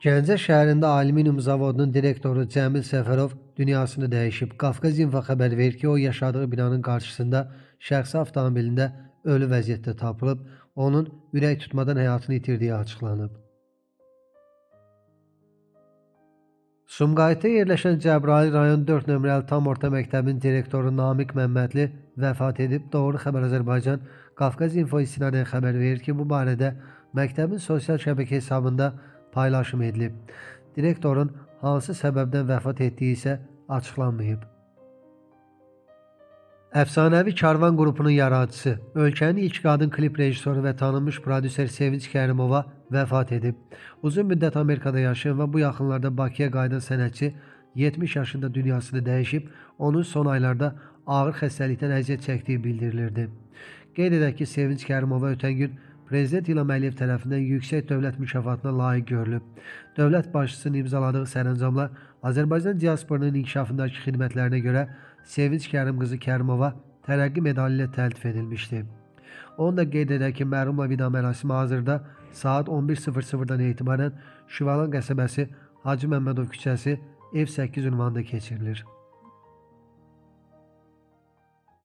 Gəncə şəhərində alüminium zavodunun direktoru Cəmil Səfərov dünyasını dəyişib. Qafqaz İnfo xəbər verir ki, o yaşadığı binanın qarşısında şəxsi avtomobilində ölü vəziyyətdə tapılıb, onun ürək tutmadan həyatını itirdiyi açıqlanıb. Sumqayıtda yerləşən Cəbrayıl rayon 4 nömrəli tam orta məktəbin direktoru Namiq Məmmədli vəfat edib. Doğru Xəbər Azərbaycan Qafqaz İnfo istinadən xəbər verir ki, bu barədə məktəbin sosial şəbəkə hesabında paylaşım edilib. Direktorun hansı səbəbdən vəfat etdiyi isə açıqlanmayıb. Əfsanəvi Karvan qrupunun yaradıcısı, ölkənin ilk qadın klip rejissoru və tanınmış prodüser Sevinç Kərimova vəfat edib. Uzun müddət Amerikada yaşayan və bu yaxınlarda Bakıya qayıdan sənətçi 70 yaşında dünyasını dəyişib, onun son aylarda ağır xəstəlikdən əziyyət çəkdiyi bildirilirdi. Qeyd edək ki, Sevinç Kərimova ötən gün Prezident İlham Əliyev tərəfindən yüksək dövlət mükafatına layiq görülüb. Dövlət başçısının imzaladığı sərəncamla Azərbaycan diasporunun inkişafındakı xidmətlərinə görə Sevinç Kərim qızı Kərimova tərəqqi medalı ilə təltif edilmişdi. Onu da qeyd edək ki, mərhumla vida mərasimi hazırda saat 11:00-dan etibarən Şüvalan qəsəbəsi Hacı Məmmədov küçəsi ev 8 ünvanında keçirilir.